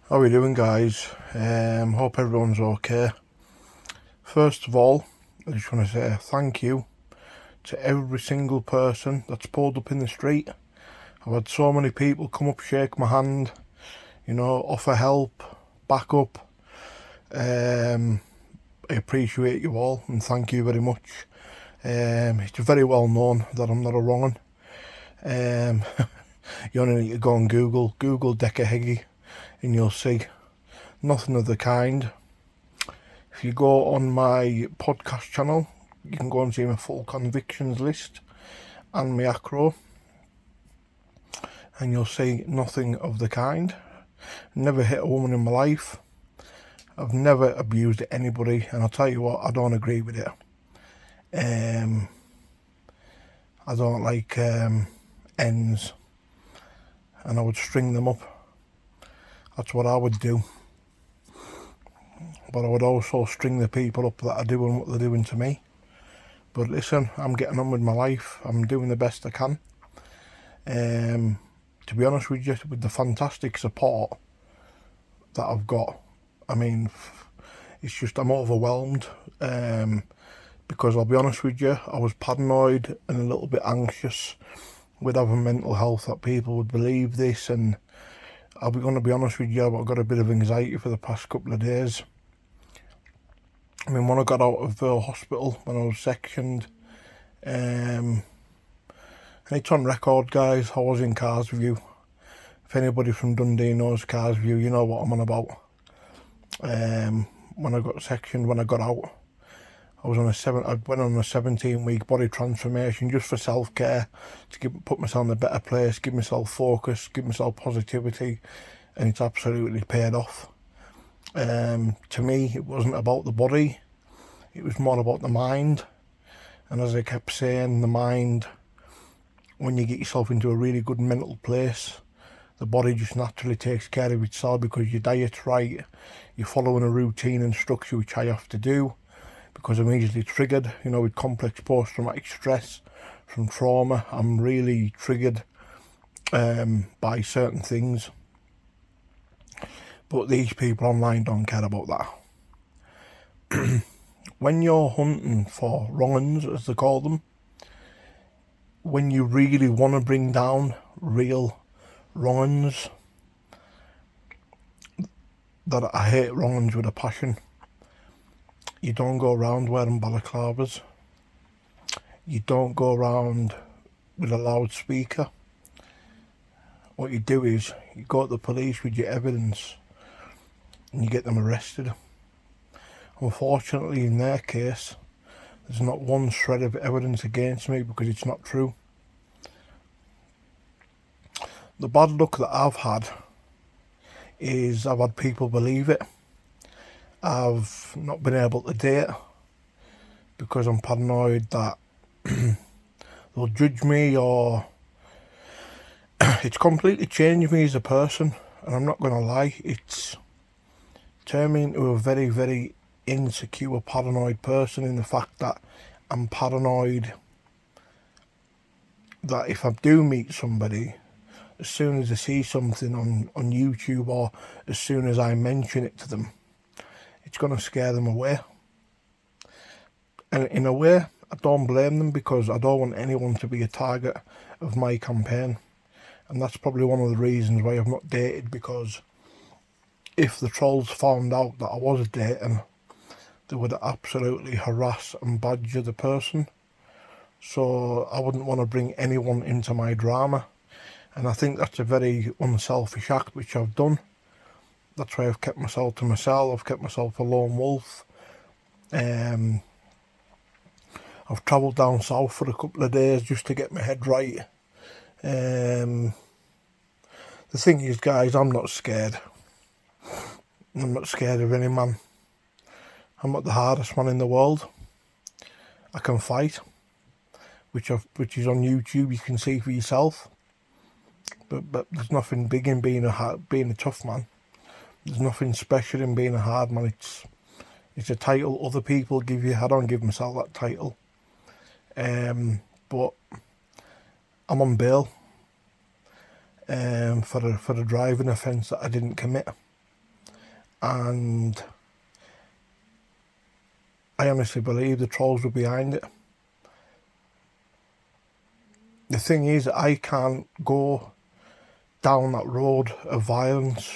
How are you doing, guys? Hope everyone's okay. First of all, I just want to say thank you to every single person that's pulled up in the street. I've had so many people come up, shake my hand, offer help, back up. I appreciate you all and thank you very much. It's very well known that I'm not a wrong one. You only need to go and Google DECCA HEGGIE and you'll see nothing of the kind. If you go on my podcast channel, you can go and see my full convictions list and my acro, and you'll see nothing of the kind. Never hit a woman in my life. I've never abused anybody, and I'll tell you what, I don't agree with it. I don't like ends, and I would string them up. That's what I would do. But I would also string the people up that are doing what they're doing to me. But listen, I'm getting on with my life. I'm doing the best I can. To be honest with you, with the fantastic support that I've got, I mean, it's just I'm overwhelmed. Because I'll be honest with you, I was paranoid and a little bit anxious with having mental health, that people would believe this, and I'll be going to be honest with you, I've got a bit of anxiety for the past couple of days. I mean, when I got out of hospital, when I was sectioned, and it's on record, guys, I was in Carsview. If anybody from Dundee knows Carsview, you know what I'm on about. When I got sectioned, when I got out, I went on a 17-week body transformation just for self-care, to put myself in a better place, give myself focus, give myself positivity, and it's absolutely paid off. To me, it wasn't about the body, it was more about the mind. And as I kept saying, the mind, when you get yourself into a really good mental place, the body just naturally takes care of itself, because your diet's right, you're following a routine and structure, which I have to do because I'm easily triggered, with complex post-traumatic stress from trauma. I'm really triggered by certain things. But these people online don't care about that. When you're hunting for wrong-uns, as they call them, when you really want to bring down real wrong-uns, that I hate wrong-uns with a passion, you don't go around wearing balaclavas. You don't go around with a loudspeaker. What you do is you go to the police with your evidence and you get them arrested. Unfortunately, in their case, there's not one shred of evidence against me, because it's not true. The bad luck that I've had is I've had people believe it. I've not been able to date because I'm paranoid that they'll judge me, or it's completely changed me as a person. And I'm not going to lie, it's turned me into a very, very insecure, paranoid person, in the fact that I'm paranoid that if I do meet somebody, as soon as I see something on YouTube, or as soon as I mention it to them, it's going to scare them away. And in a way, I don't blame them, because I don't want anyone to be a target of my campaign. And that's probably one of the reasons why I've not dated, because if the trolls found out that I was dating, they would absolutely harass and badger the person. So I wouldn't want to bring anyone into my drama. And I think that's a very unselfish act, which I've done. That's why I've kept myself to myself. I've kept myself a lone wolf. I've travelled down south for a couple of days just to get my head right. The thing is, guys, I'm not scared. I'm not scared of any man. I'm not the hardest man in the world. I can fight, which is on YouTube. You can see for yourself. But there's nothing big in being a tough man. There's nothing special in being a hard man. It's a title other people give you. I don't give myself that title. But I'm on bail for a driving offence that I didn't commit. and I honestly believe the trolls were behind it. The thing is, I can't go down that road of violence.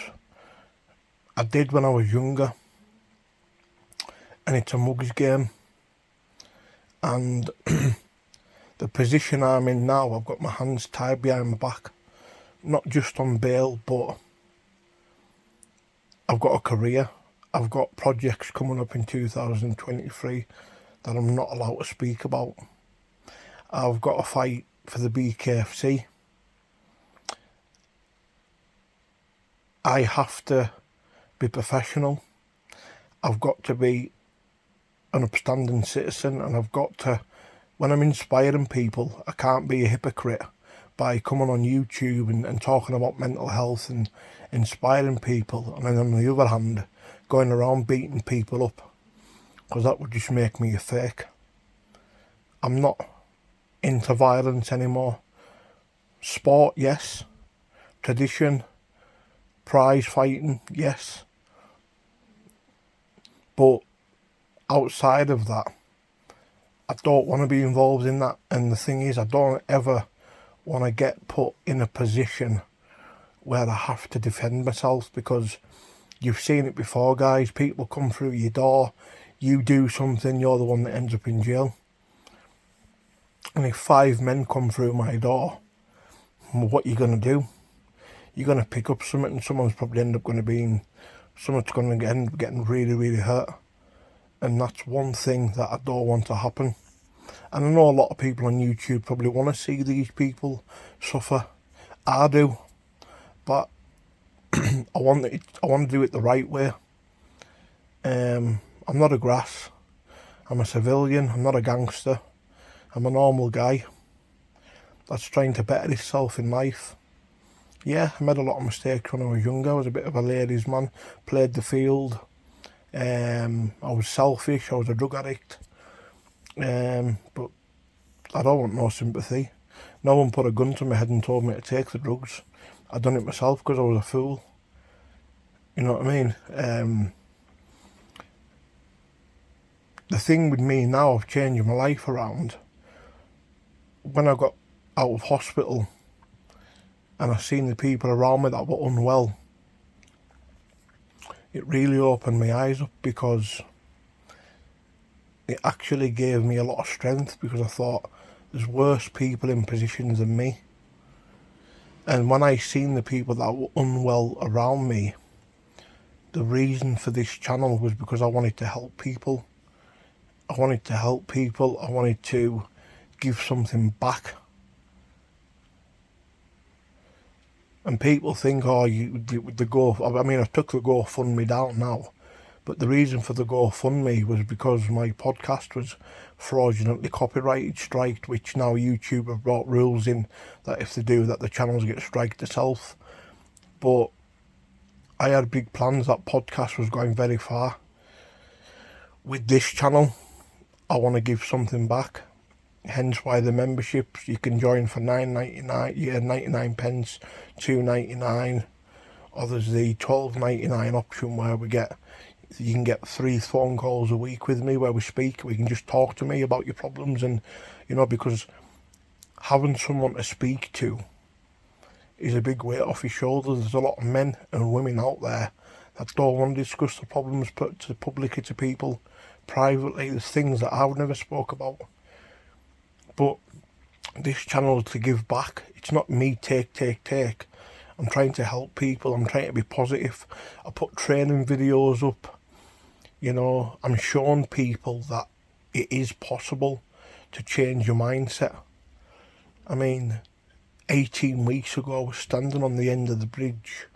I did when I was younger, and it's a mugs game. And the position I'm in now, I've got my hands tied behind my back, not just on bail, but I've got a career. I've got projects coming up in 2023 that I'm not allowed to speak about. I've got to fight for the BKFC. I have to be professional. I've got to be an upstanding citizen, and I've got to, when I'm inspiring people, I can't be a hypocrite by coming on YouTube and talking about mental health and inspiring people, and then on the other hand going around beating people up, because that would just make me a fake. I'm not into violence anymore. Sport, yes. Tradition, prize fighting, yes. But outside of that, I don't want to be involved in that. And the thing is, I don't ever want to get put in a position where I have to defend myself, because you've seen it before, guys. People come through your door, you do something, you're the one that ends up in jail. And if 5 men come through my door, what are you going to do? You're going to pick up something, and someone's probably end up going to be in, someone's going to end up getting really, really hurt. And that's one thing that I don't want to happen. And I know a lot of people on YouTube probably want to see these people suffer. I do. But I want to do it the right way. I'm not a grass. I'm a civilian. I'm not a gangster. I'm a normal guy that's trying to better himself in life. Yeah, I made a lot of mistakes when I was younger. I was a bit of a ladies' man. Played the field. I was selfish. I was a drug addict. But I don't want no sympathy. No one put a gun to my head and told me to take the drugs. I done it myself because I was a fool. You know what I mean? The thing with me now, I've changed my life around. When I got out of hospital and I seen the people around me that were unwell, it really opened my eyes up, because it actually gave me a lot of strength, because I thought there's worse people in positions than me. And when I seen the people that were unwell around me, the reason for this channel was because I wanted to help people. I wanted to help people. I wanted to give something back. And people think, oh, I mean, I took the GoFundMe down now, but the reason for the GoFundMe was because my podcast was fraudulently copyrighted, striked, which now YouTube have brought rules in that if they do that, the channels get striked themselves. But I had big plans. That podcast was going very far. With this channel, I want to give something back. Hence why the memberships, you can join for £9.99, yeah, 99 pence, £2.99, or there's the £12.99 option where you can get 3 phone calls a week with me where we speak. We can just talk to me about your problems, and you know, because having someone to speak to is a big weight off your shoulders. There's a lot of men and women out there that don't want to discuss the problems publicly to people. Privately, there's things that I would never spoke about. But this channel is to give back. It's not me take. I'm trying to help people. I'm trying to be positive. I put training videos up. You know, I'm showing people that it is possible to change your mindset. I mean, 18 weeks ago, I was standing on the end of the bridge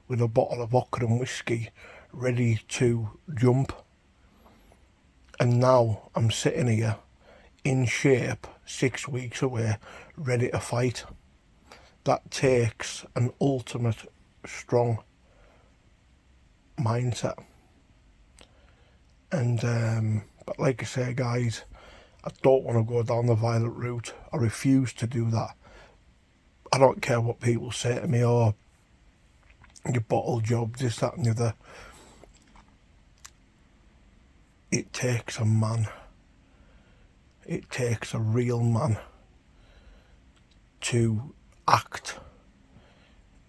with a bottle of vodka and whiskey, ready to jump. And now I'm sitting here in shape, 6 weeks away, ready to fight. That takes an ultimate strong mindset. And but like I say, guys, I don't want to go down the violent route. I refuse to do that. I don't care what people say to me, or your bottle job, this, that and the other. it takes a man, it takes a real man to act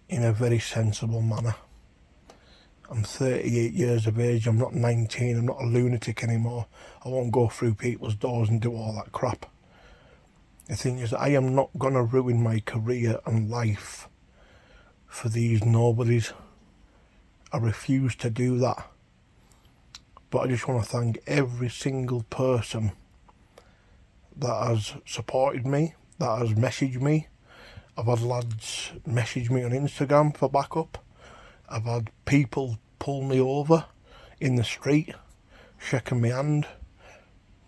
in a very sensible manner. I'm 38 years of age, I'm not 19, I'm not a lunatic anymore. I won't go through people's doors and do all that crap. The thing is, I am not going to ruin my career and life for these nobodies. I refuse to do that. But I just want to thank every single person that has supported me, that has messaged me. I've had lads message me on Instagram for backup. I've had people pull me over in the street, shaking my hand.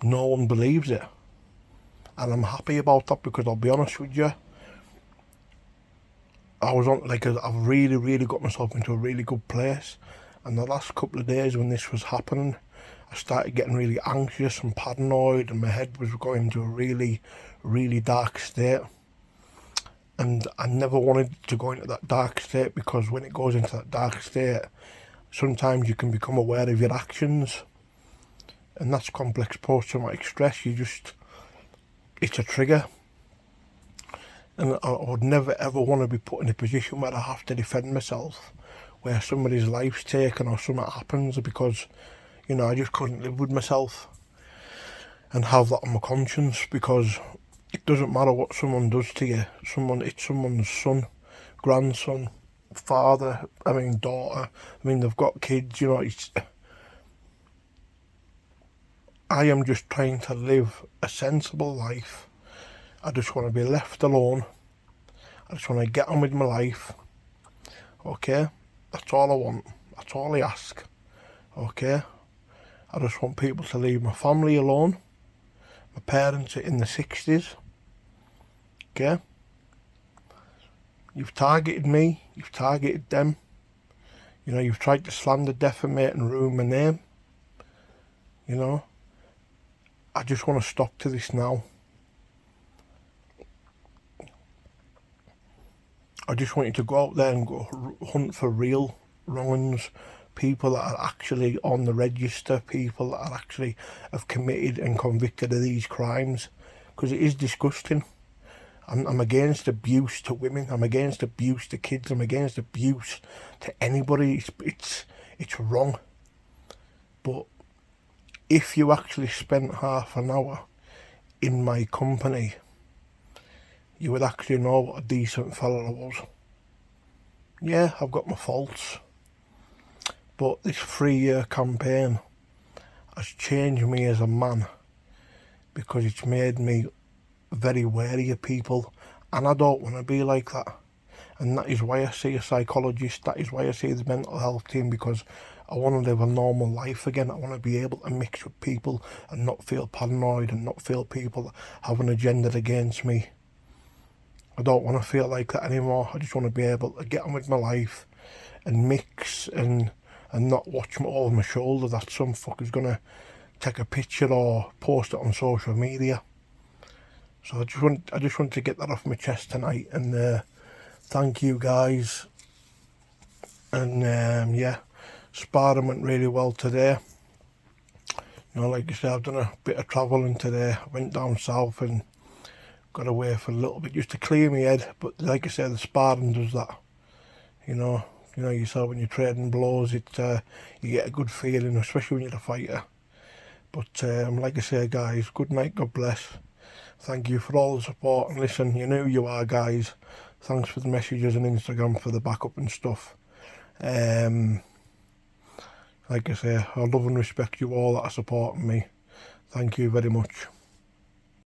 No one believes it. And I'm happy about that, because I'll be honest with you, I was on, like, I've really got myself into a really good place. And the last couple of days when this was happening, I started getting really anxious and paranoid, and my head was going into a really dark state. And I never wanted to go into that dark state, because when it goes into that dark state, sometimes you can become aware of your actions. And that's complex post-traumatic stress. It's a trigger. And I would never ever want to be put in a position where I have to defend myself, where somebody's life's taken or something happens, because, you know, I just couldn't live with myself and have that on my conscience, because it doesn't matter what someone does to you. It's someone's son, grandson, father, daughter. They've got kids, you know. I am just trying to live a sensible life. I just want to be left alone. I just want to get on with my life. Okay? That's all I want. That's all I ask. Okay? I just want people to leave my family alone. My parents are in the 60s. Okay? You've targeted me. You've targeted them. You know, you've tried to slander, defamate and ruin my name. You know? I just want to stop to this now. I just want you to go out there and go hunt for real wrong-uns, people that are actually on the register, people that are actually have committed and convicted of these crimes, because it is disgusting. I'm against abuse to women. I'm against abuse to kids. I'm against abuse to anybody. It's wrong. But if you actually spent half an hour in my company, you would actually know what a decent fella I was. Yeah, I've got my faults, but this 3-year campaign has changed me as a man, because it's made me very wary of people, and I don't want to be like that. And that is why I see a psychologist, that is why I see the mental health team, because I want to live a normal life again. I want to be able to mix with people and not feel paranoid and not feel people have an agenda against me. I don't want to feel like that anymore. I just want to be able to get on with my life and mix and not watch over my shoulder that some fucker's going to take a picture or post it on social media. So I just want to get that off my chest tonight, and thank you guys. And yeah, sparring went really well today. You know, like I said, I've done a bit of travelling today. I went down south and got away for a little bit just to clear my head. But like I said, the sparring does that. You know yourself when you're trading blows, you get a good feeling, especially when you're a fighter. But like I say, guys, good night, God bless. Thank you for all the support, and listen, you know who you are, guys. Thanks for the messages on Instagram, for the backup and stuff. Like I say, I love and respect you all that are supporting me. Thank you very much.